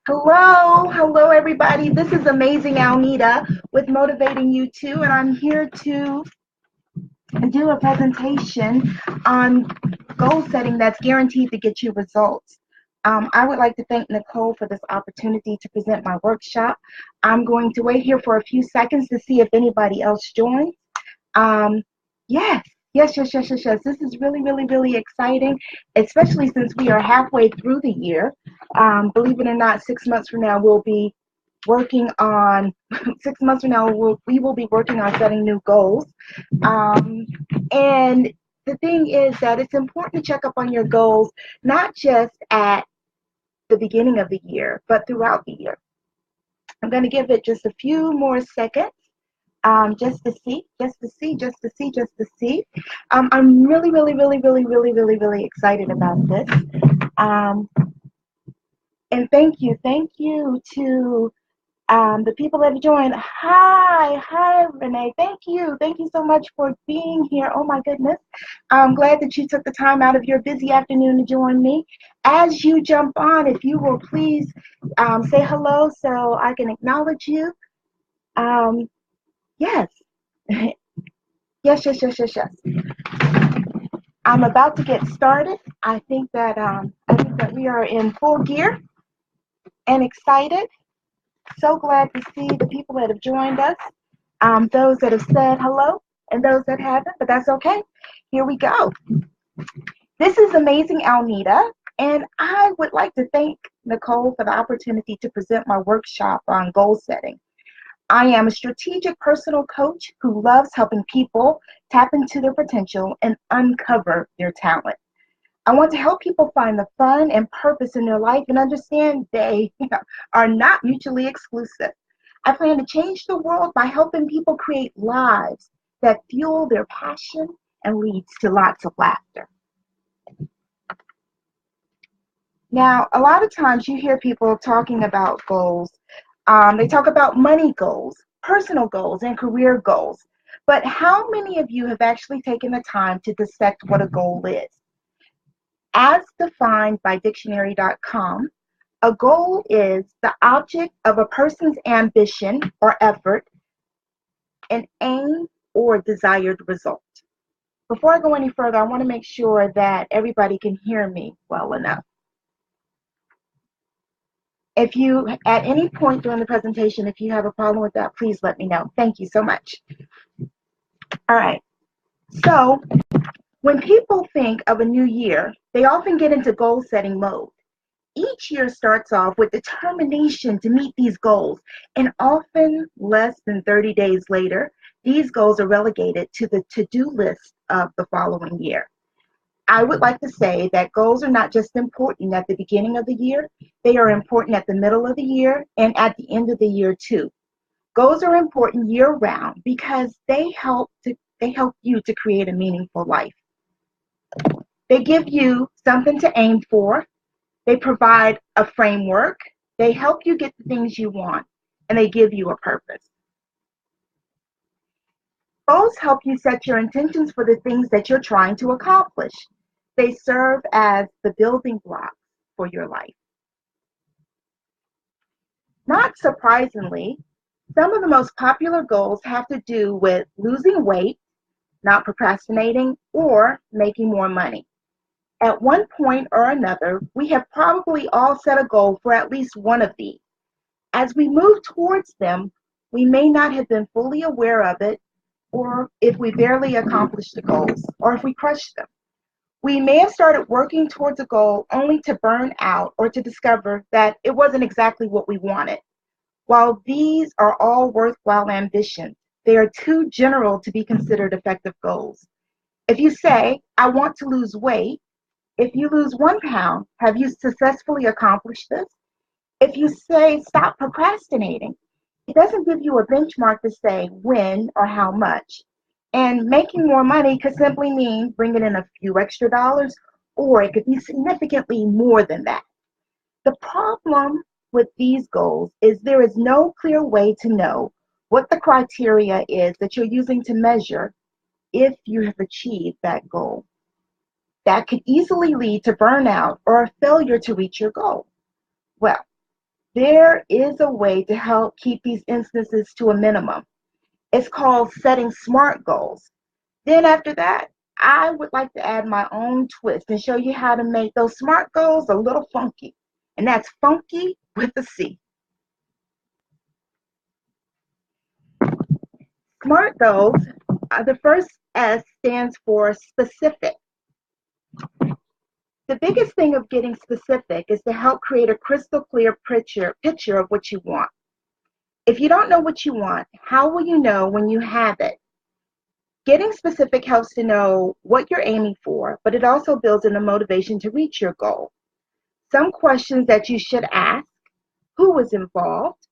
Hello everybody. This is Amazing Alnita with Motivating You Too, and I'm here to do a presentation on goal setting that's guaranteed to get you results. I would like to thank Nicole for this opportunity to present my workshop. I'm going to wait here for a few seconds to see if anybody else joins. Um, yes, yes. This is really exciting, especially since we are halfway through the year. Believe it or not, 6 months from now, we'll be working on, 6 months from now, we will be working on setting new goals. Um, and the thing is that it's important to check up on your goals, not just at the beginning of the year, but throughout the year. I'm going to give it just a few more seconds. Just to see. I'm really excited about this. Um, and thank you to the people that have joined. Hi, Renee. Thank you so much for being here. Oh my goodness, I'm glad that you took the time out of your busy afternoon to join me. As you jump on, if you will please say hello so I can acknowledge you. Um, yes. Yes. I'm about to get started. I think that we are in full gear and excited. So glad to see the people that have joined us, those that have said hello and those that haven't, but that's okay. Here we go. This is Amazing Alnita, and I would like to thank Nicole for the opportunity to present my workshop on goal setting. I am a strategic personal coach who loves helping people tap into their potential and uncover their talent. I want to help people find the fun and purpose in their life and understand they are not mutually exclusive. I plan to change the world by helping people create lives that fuel their passion and leads to lots of laughter. Now, a lot of times you hear people talking about goals. They talk about money goals, personal goals, and career goals. But how many of you have actually taken the time to dissect what a goal is? As defined by dictionary.com, a goal is the object of a person's ambition or effort, an aim or desired result. Before I go any further, I want to make sure that everybody can hear me well enough. If you, at any point during the presentation, if you have a problem with that, please let me know. Thank you so much. All right. So when people think of a new year, they often get into goal setting mode. Each year starts off with determination to meet these goals, and often less than 30 days later, these goals are relegated to the to-do list of the following year. I would like to say that goals are not just important at the beginning of the year, they are important at the middle of the year and at the end of the year too. Goals are important year-round because they help you to create a meaningful life. They give you something to aim for. They provide a framework. They help you get the things you want, and they give you a purpose. Goals help you set your intentions for the things that you're trying to accomplish. They serve as the building blocks for your life. Not surprisingly, some of the most popular goals have to do with losing weight, not procrastinating, or making more money. At one point or another, we have probably all set a goal for at least one of these. As we move towards them, we may not have been fully aware of it, or if we barely accomplished the goals, or if we crushed them. We may have started working towards a goal only to burn out or to discover that it wasn't exactly what we wanted. While these are all worthwhile ambitions, they are too general to be considered effective goals. If you say, I want to lose weight, if you lose 1 pound, have you successfully accomplished this? If you say stop procrastinating, it doesn't give you a benchmark to say when or how much. And making more money could simply mean bringing in a few extra dollars, or it could be significantly more than that. The problem with these goals is there is no clear way to know what the criteria is that you're using to measure if you have achieved that goal. That could easily lead to burnout or a failure to reach your goal. Well, There is a way to help keep these instances to a minimum. It's called setting SMART goals. Then after that, I would like to add my own twist and show you how to make those SMART goals a little funky. And that's funky with a C. SMART goals, the first S stands for specific. The biggest thing of getting specific is to help create a crystal clear picture of what you want. If you don't know what you want, how will you know when you have it? Getting specific helps to know what you're aiming for, but it also builds in a motivation to reach your goal. Some questions that you should ask: who is involved?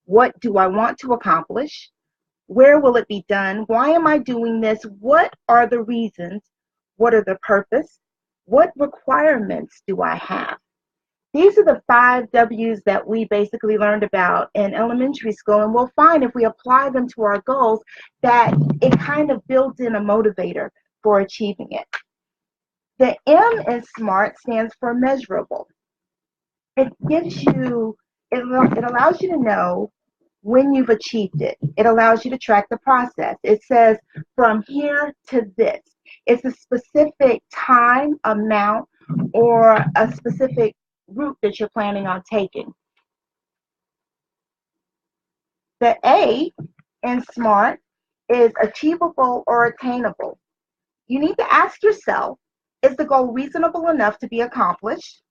What do I want to accomplish? Where will it be done? Why am I doing this? What are the reasons? What are the purpose? What requirements do I have? These are the 5 W's that we basically learned about in elementary school, and we'll find if we apply them to our goals that it kind of builds in a motivator for achieving it. The M in SMART stands for measurable. It allows you to know when you've achieved it. It allows you to track the process. It says from here to this. It's a specific time, amount, or a specific route that you're planning on taking. The A in SMART is achievable or attainable. You need to ask yourself, is the goal reasonable enough to be accomplished?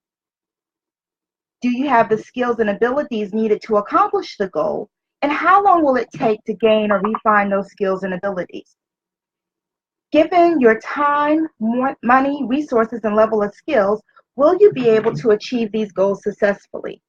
Do you have the skills and abilities needed to accomplish the goal? And how long will it take to gain or refine those skills and abilities? Given your time, money, resources, and level of skills, will you be able to achieve these goals successfully?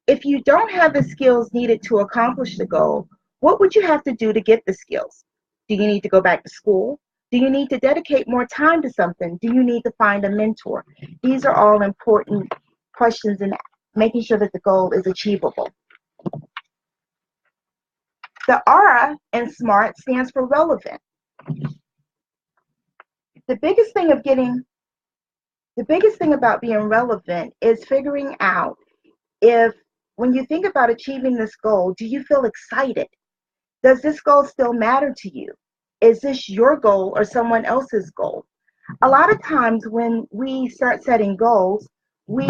If you don't have the skills needed to accomplish the goal, what would you have to do to get the skills? Do you need to go back to school? Do you need to dedicate more time to something? Do you need to find a mentor? These are all important questions in making sure that the goal is achievable. The R in SMART stands for relevant. The biggest thing about being relevant is figuring out if, when you think about achieving this goal, do you feel excited? Does this goal still matter to you? Is this your goal or someone else's goal? A lot of times when we start setting goals, we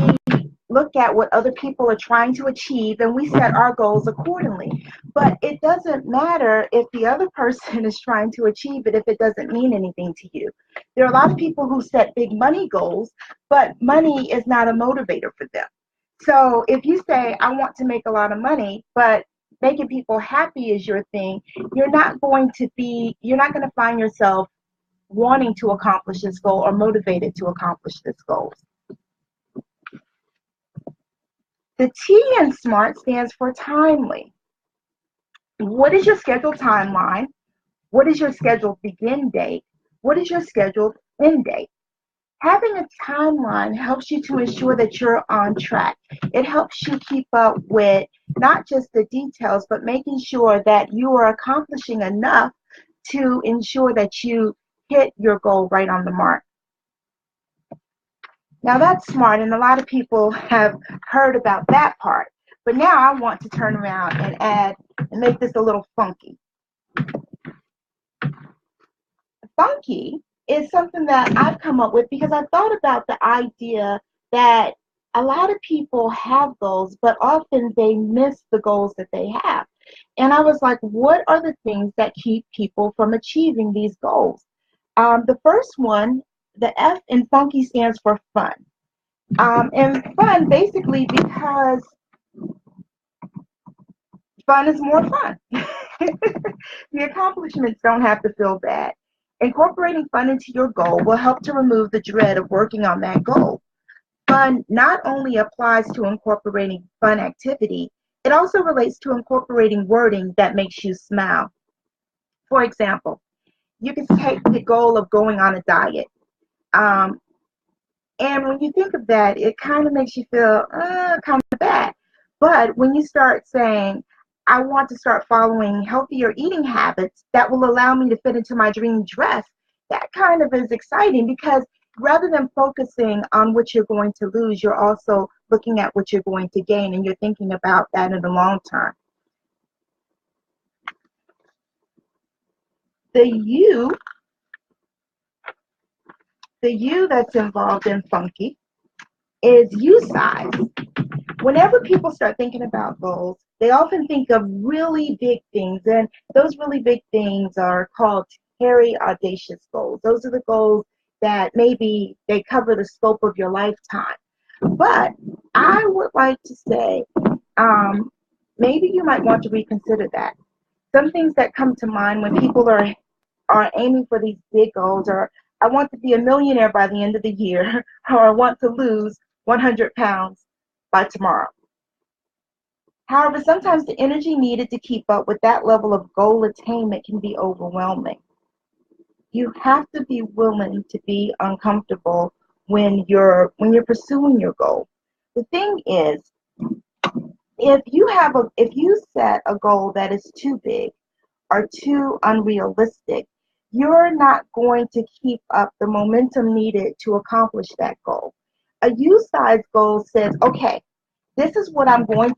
look at what other people are trying to achieve and we set our goals accordingly. But it doesn't matter if the other person is trying to achieve it if it doesn't mean anything to you. There are a lot of people who set big money goals, but money is not a motivator for them. So if you say, I want to make a lot of money, but making people happy is your thing, you're not going to find yourself wanting to accomplish this goal or motivated to accomplish this goal. The T in SMART stands for timely. What is your scheduled timeline? What is your scheduled begin date? What is your scheduled end date? Having a timeline helps you to ensure that you're on track. It helps you keep up with not just the details, but making sure that you are accomplishing enough to ensure that you hit your goal right on the mark. Now that's SMART, and a lot of people have heard about that part. But now I want to turn around and add and make this a little funky. Funky is something that I've come up with because I thought about the idea that a lot of people have goals, but often they miss the goals that they have. And I was like, what are the things that keep people from achieving these goals? The first one, the F in funky, stands for fun. And fun basically because fun is more fun. The accomplishments don't have to feel bad. Incorporating fun into your goal will help to remove the dread of working on that goal. Fun not only applies to incorporating fun activity, it also relates to incorporating wording that makes you smile. For example, you can take the goal of going on a diet. And when you think of that, it kind of makes you feel kind of bad. But when you start saying, I want to start following healthier eating habits that will allow me to fit into my dream dress, that kind of is exciting because rather than focusing on what you're going to lose, you're also looking at what you're going to gain, and you're thinking about that in the long term. The U that's involved in funky is U size. Whenever people start thinking about goals, they often think of really big things, and those really big things are called hairy, audacious goals. Those are the goals that maybe they cover the scope of your lifetime. But I would like to say, maybe you might want to reconsider that. Some things that come to mind when people are aiming for these big goals are, I want to be a millionaire by the end of the year, or I want to lose 100 pounds by tomorrow. However, sometimes the energy needed to keep up with that level of goal attainment can be overwhelming. You have to be willing to be uncomfortable when you're pursuing your goal. The thing is, if you set a goal that is too big or too unrealistic, you're not going to keep up the momentum needed to accomplish that goal. A U-size goal says, okay, this is what I'm willing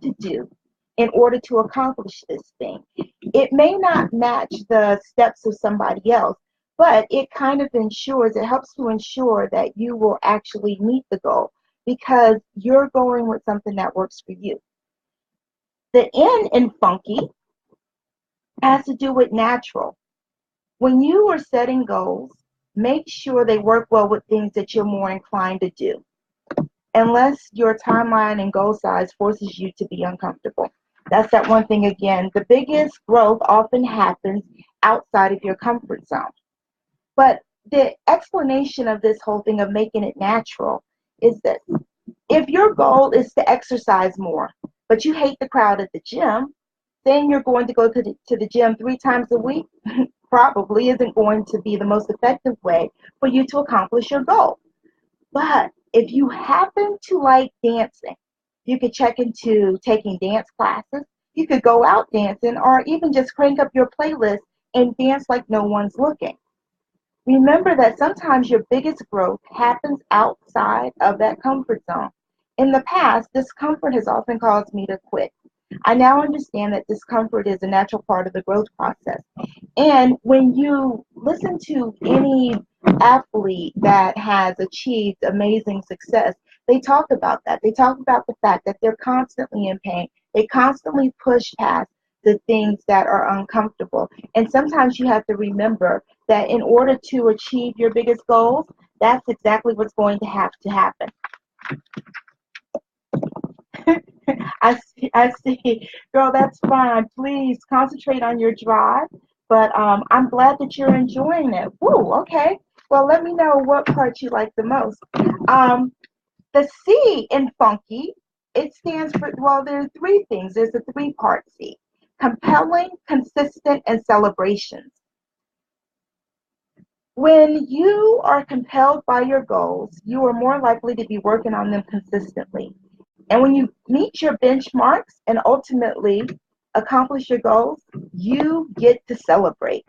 to do in order to accomplish this thing. It may not match the steps of somebody else, but it helps to ensure that you will actually meet the goal because you're going with something that works for you. The N in funky has to do with natural. When you are setting goals, make sure they work well with things that you're more inclined to do, unless your timeline and goal size forces you to be uncomfortable. That's that one thing again. The biggest growth often happens outside of your comfort zone. But the explanation of this whole thing of making it natural is this. If your goal is to exercise more, but you hate the crowd at the gym, then you're going to go to the gym 3 times a week probably isn't going to be the most effective way for you to accomplish your goal. But if you happen to like dancing, you could check into taking dance classes. You could go out dancing or even just crank up your playlist and dance like no one's looking. Remember that sometimes your biggest growth happens outside of that comfort zone. In the past, discomfort has often caused me to quit. I now understand that discomfort is a natural part of the growth process. And when you listen to any athlete that has achieved amazing success, they talk about that. They talk about the fact that they're constantly in pain. They constantly push past the things that are uncomfortable. And sometimes you have to remember that in order to achieve your biggest goals, that's exactly what's going to have to happen. I see. Girl, that's fine. Please concentrate on your drive. But I'm glad that you're enjoying it. Woo, okay. Well, let me know what part you like the most. The C in funky, it stands for, well, there are 3 things. There's a 3-part C. Compelling, consistent, and celebrations. When you are compelled by your goals, you are more likely to be working on them consistently. And when you meet your benchmarks and ultimately accomplish your goals, you get to celebrate.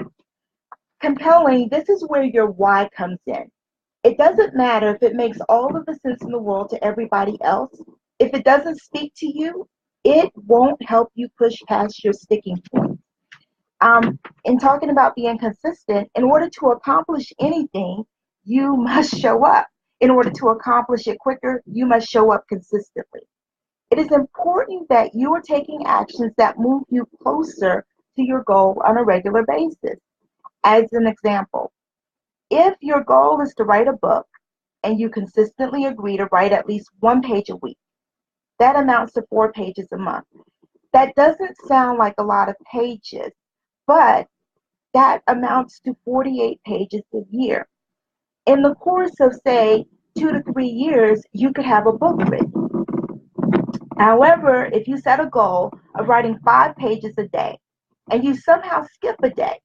Compelling, this is where your why comes in. It doesn't matter if it makes all of the sense in the world to everybody else. If it doesn't speak to you, it won't help you push past your sticking point. In talking about being consistent, in order to accomplish anything, you must show up. In order to accomplish it quicker, you must show up consistently. It is important that you are taking actions that move you closer to your goal on a regular basis. As an example, if your goal is to write a book and you consistently agree to write at least 1 page a week, that amounts to 4 pages a month. That doesn't sound like a lot of pages, but that amounts to 48 pages a year. In the course of, say, 2 to 3 years, you could have a book written. However, if you set a goal of writing 5 pages a day and you somehow skip a day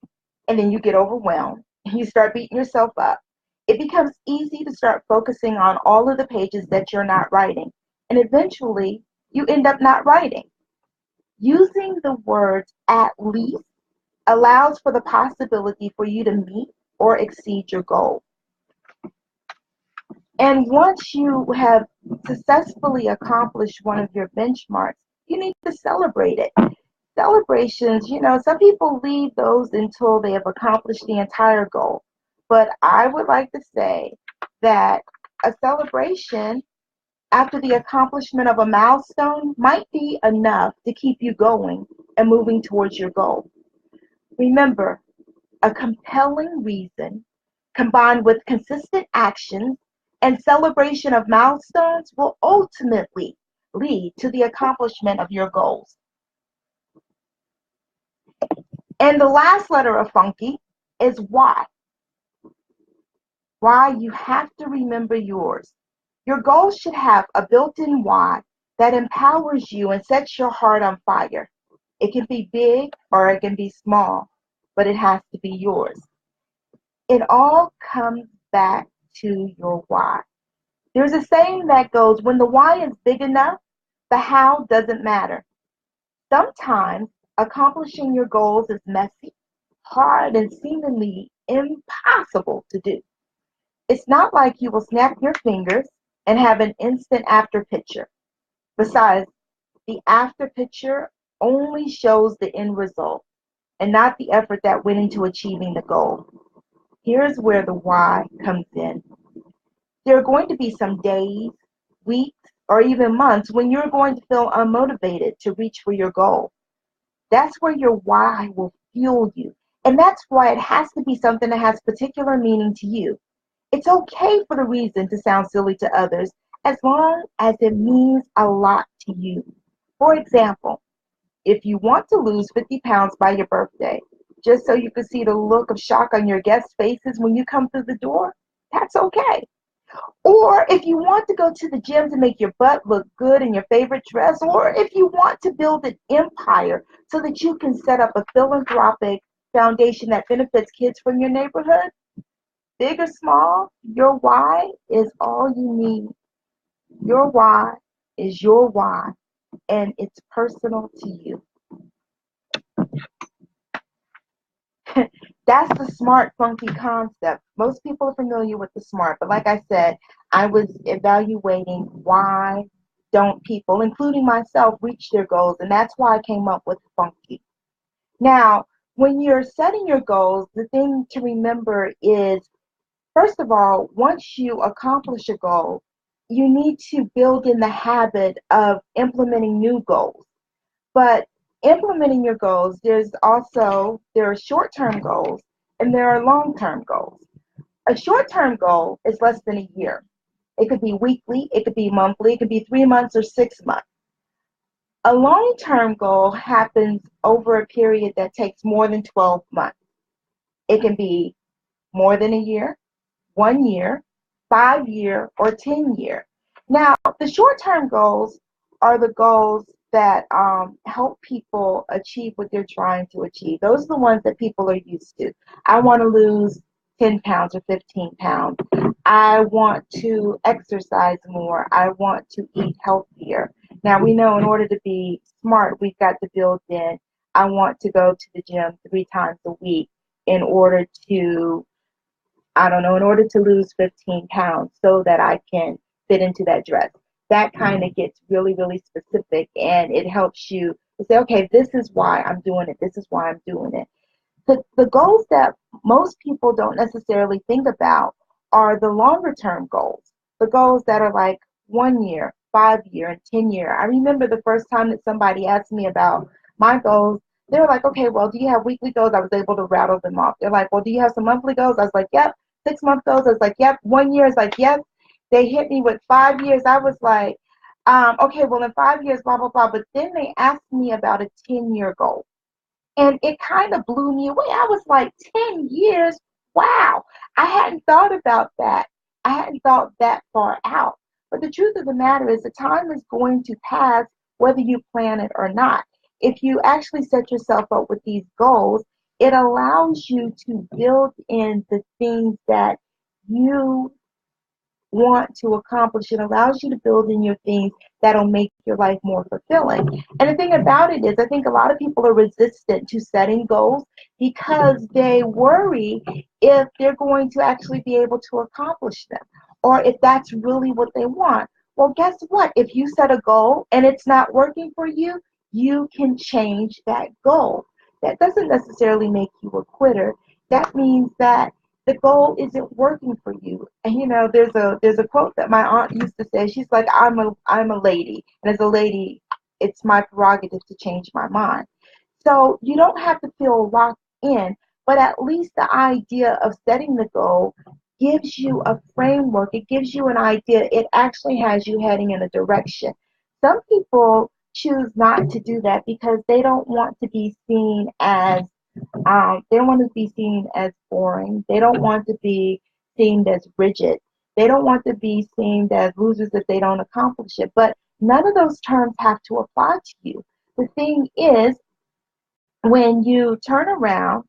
and then you get overwhelmed and you start beating yourself up, it becomes easy to start focusing on all of the pages that you're not writing. And eventually, you end up not writing. Using the words "at least" allows for the possibility for you to meet or exceed your goal. And once you have successfully accomplished one of your benchmarks, you need to celebrate it. Celebrations, some people leave those until they have accomplished the entire goal. But I would like to say that a celebration after the accomplishment of a milestone might be enough to keep you going and moving towards your goal. Remember, a compelling reason combined with consistent actions and celebration of milestones will ultimately lead to the accomplishment of your goals. And the last letter of funky is why. Why you have to remember yours. Your goals should have a built-in why that empowers you and sets your heart on fire. It can be big or it can be small, but it has to be yours. It all comes back to your why. There's a saying that goes, when the why is big enough, the how doesn't matter. Sometimes accomplishing your goals is messy, hard, and seemingly impossible to do. It's not like you will snap your fingers and have an instant after picture. Besides, the after picture only shows the end result and not the effort that went into achieving the goal. Here's where the why comes in. There are going to be some days, weeks, or even months when you're going to feel unmotivated to reach for your goal. That's where your why will fuel you. And that's why it has to be something that has particular meaning to you. It's okay for the reason to sound silly to others as long as it means a lot to you. For example, if you want to lose 50 pounds by your birthday, just so you can see the look of shock on your guests' faces when you come through the door, that's okay. Or if you want to go to the gym to make your butt look good in your favorite dress, or if you want to build an empire so that you can set up a philanthropic foundation that benefits kids from your neighborhood, big or small, your why is all you need. Your why is your why, and it's personal to you. That's the SMART funky concept. Most people are familiar with the SMART, but like I said, I was evaluating why don't people, including myself, reach their goals, and that's why I came up with funky. Now, when you're setting your goals, the thing to remember is, first of all, once you accomplish a goal, you need to build in the habit of implementing new goals. But implementing your goals, there are short-term goals and there are long-term goals. A short-term goal is less than a year. It could be weekly, it could be monthly, it could be 3 months or 6 months. A long-term goal happens over a period that takes more than 12 months. It can be more than a year, 1 year, 5 year, or 10 year. Now, the short-term goals are the goals that help people achieve what they're trying to achieve. Those are the ones that people are used to. I want to lose 10 pounds or 15 pounds. I want to exercise more. I want to eat healthier. Now, we know in order to be smart, we've got to build in, I want to go to the gym 3 times a week in order to in order to lose 15 pounds so that I can fit into that dress. That kind of gets really, really specific, and it helps you to say, okay, this is why I'm doing it. This is why I'm doing it. The goals that most people don't necessarily think about are the longer term goals, the goals that are like 1 year, 5 year, and 10 year. I remember the first time that somebody asked me about my goals. They were like, okay, well, do you have weekly goals? I was able to rattle them off. They're like, well, do you have some monthly goals? I was like, yep. 6 month goals? I was like, yep. 1 year? I was like, yep. They hit me with 5 years. I was like, okay, well, in 5 years, blah, blah, blah. But then they asked me about a 10-year goal. And it kind of blew me away. I was like, 10 years? Wow. I hadn't thought about that. I hadn't thought that far out. But the truth of the matter is the time is going to pass whether you plan it or not. If you actually set yourself up with these goals, it allows you to build in the things that you want to accomplish. It allows you to build in your things that'll make your life more fulfilling. And the thing about it is, I think a lot of people are resistant to setting goals because they worry if they're going to actually be able to accomplish them. or if that's really what they want. Well, guess what? If you set a goal and it's not working for you, you can change that goal. That doesn't necessarily make you a quitter. That means that the goal isn't working for you. And there's a quote that my aunt used to say. She's like, I'm a lady, and as a lady, it's my prerogative to change my mind. So you don't have to feel locked in, but at least the idea of setting the goal gives you a framework. It gives you an idea. It actually has you heading in a direction. Some people choose not to do that because they don't want to be seen as they don't want to be seen as boring. They don't want to be seen as rigid. They don't want to be seen as losers if they don't accomplish it. But none of those terms have to apply to you. The thing is, when you turn around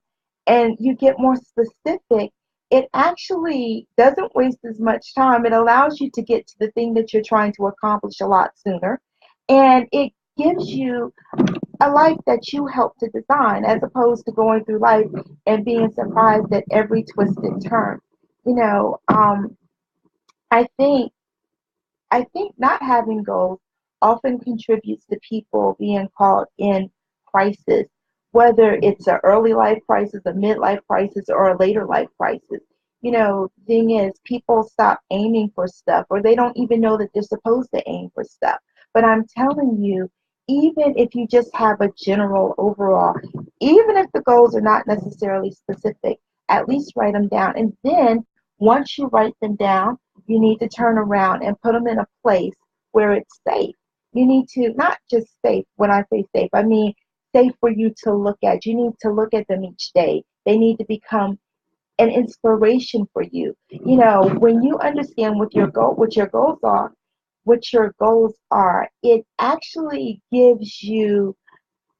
and you get more specific, it actually doesn't waste as much time. It allows you to get to the thing that you're trying to accomplish a lot sooner. And it gives you a life that you helped to design, as opposed to going through life and being surprised at every twist and turn. You know, I think I think not having goals often contributes to people being caught in crisis, whether it's an early life crisis, a midlife crisis, or a later life crisis. The thing is, people stop aiming for stuff, or they don't even know that they're supposed to aim for stuff. But I'm telling you, even if you just have a general overall, even if the goals are not necessarily specific, at least write them down. And then once you write them down, you need to turn around and put them in a place where it's safe. You need to, not just safe, when I say safe, I mean safe for you to look at. You need to look at them each day. They need to become an inspiration for you. When you understand what your goals are, it actually gives you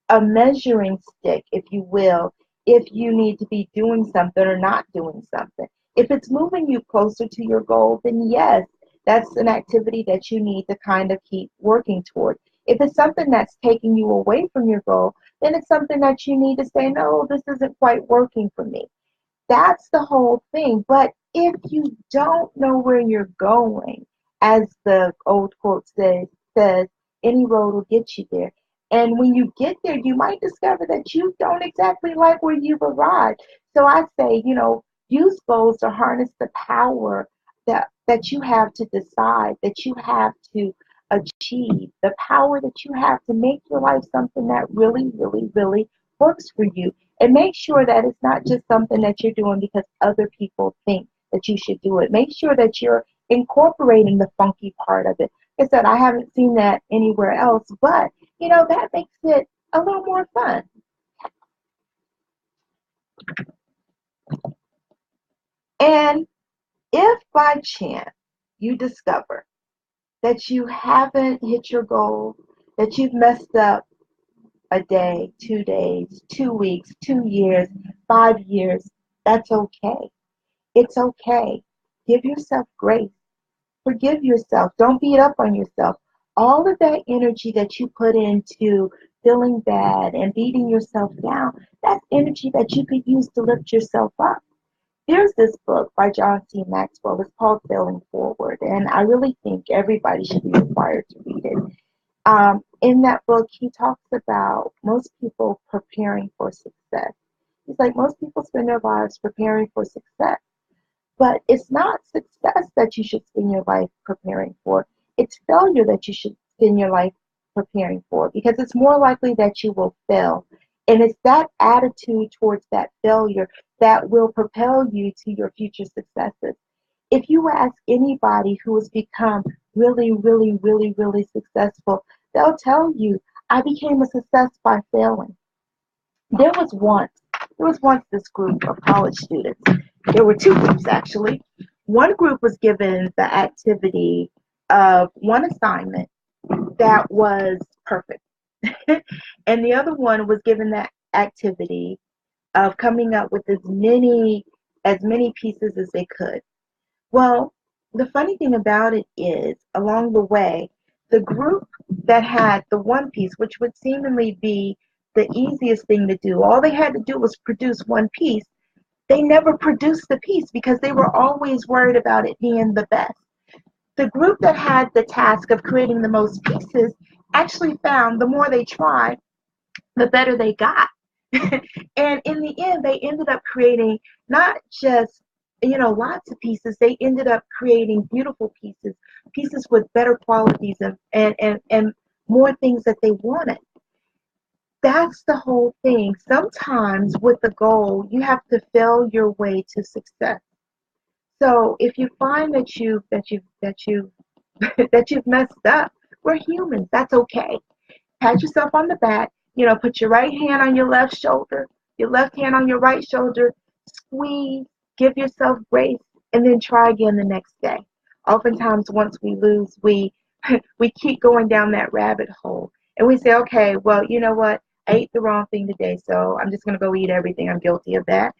a measuring stick, if you will, if you need to be doing something or not doing something. If it's moving you closer to your goal, then yes, that's an activity that you need to kind of keep working toward. If it's something that's taking you away from your goal, then it's something that you need to say, no, this isn't quite working for me. That's the whole thing. But if you don't know where you're going, as the old quote says, any road will get you there. And when you get there, you might discover that you don't exactly like where you've arrived. So I say, use goals to harness the power that you have to decide, that you have to achieve, the power that you have to make your life something that really, really, really works for you. And make sure that it's not just something that you're doing because other people think that you should do it. Make sure that you're incorporating the funky part of it. Like I said, I haven't seen that anywhere else, but that makes it a little more fun. And if by chance you discover that you haven't hit your goal, that you've messed up a day, 2 days, 2 weeks, 2 years, 5 years, that's okay. It's okay. Give yourself grace. Forgive yourself. Don't beat up on yourself. All of that energy that you put into feeling bad and beating yourself down, that's energy that you could use to lift yourself up. There's this book by John C. Maxwell. It's called Failing Forward, and I really think everybody should be required to read it. In that book, he talks about most people preparing for success. He's like, most people spend their lives preparing for success. But it's not success that you should spend your life preparing for. It's failure that you should spend your life preparing for, because it's more likely that you will fail. And it's that attitude towards that failure that will propel you to your future successes. If you ask anybody who has become really, really, really, really successful, they'll tell you, I became a success by failing. There was once this group of college students. There were two groups actually. One group was given the activity of one assignment that was perfect. And the other one was given the activity of coming up with as many pieces as they could. Well, the funny thing about it is, along the way, the group that had the one piece, which would seemingly be the easiest thing to do, all they had to do was produce one piece. They never produced the piece because they were always worried about it being the best. The group that had the task of creating the most pieces actually found the more they tried, the better they got. And in the end, they ended up creating not just, lots of pieces. They ended up creating beautiful pieces, pieces with better qualities and more things that they wanted. That's the whole thing. Sometimes with the goal, you have to fail your way to success. So if you find that you that you've messed up, we're humans. That's okay. Pat yourself on the back. Put your right hand on your left shoulder, your left hand on your right shoulder, squeeze, give yourself grace, and then try again the next day. Oftentimes, once we lose, we we keep going down that rabbit hole, and we say, okay, well, you know what? I ate the wrong thing today, so I'm just gonna go eat everything. I'm guilty of that.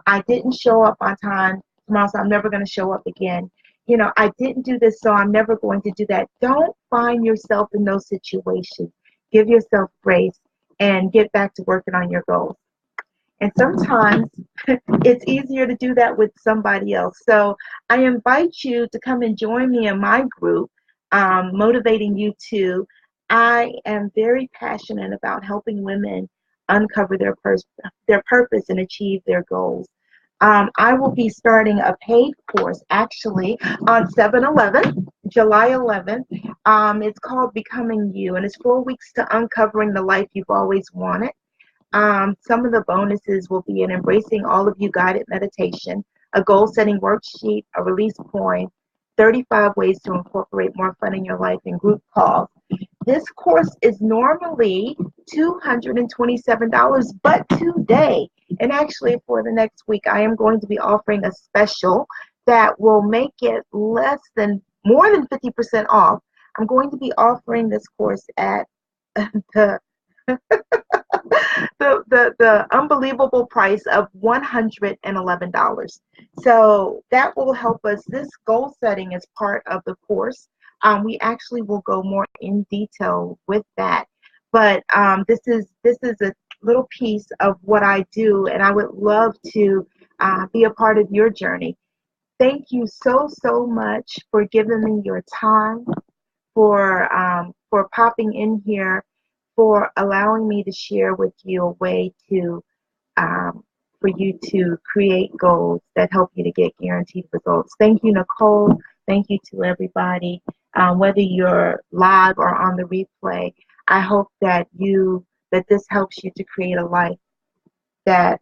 I didn't show up on time tomorrow, so I'm never gonna show up again. I didn't do this, so I'm never going to do that. Don't find yourself in those situations. Give yourself grace and get back to working on your goals. And sometimes it's easier to do that with somebody else. So I invite you to come and join me in my group, Motivating You Too. I am very passionate about helping women uncover their purpose and achieve their goals. I will be starting a paid course actually on 7/11, July 11th. It's called Becoming You, and it's 4 weeks to uncovering the life you've always wanted. Some of the bonuses will be an embracing all of you guided meditation, a goal setting worksheet, a release point, 35 ways to incorporate more fun in your life, and group calls. This course is normally $227, but today, and actually for the next week, I am going to be offering a special that will make it more than 50% off. I'm going to be offering this course at the the unbelievable price of $111. So that will help us. This goal setting is part of the course. We actually will go more in detail with that. But this is a little piece of what I do, and I would love to be a part of your journey. Thank you so much for giving me your time, for popping in here, for allowing me to share with you a way to for you to create goals that help you to get guaranteed results. Thank you, Nicole. Thank you to everybody. Whether you're live or on the replay, I hope that this helps you to create a life that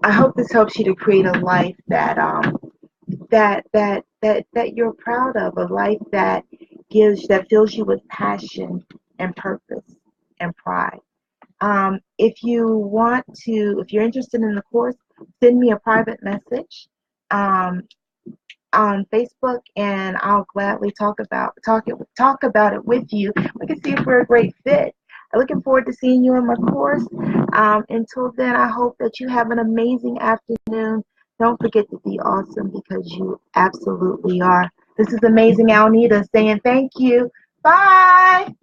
I hope this helps you to create a life that you're proud of, a life that fills you with passion and purpose and pride. If you're interested in the course, send me a private message on Facebook, and I'll gladly talk about it with you. We can see if we're a great fit. I'm looking forward to seeing you in my course. Until then, I hope that you have an amazing afternoon. Don't forget to be awesome, because you absolutely are. This is Amazing Alnita saying thank you. Bye.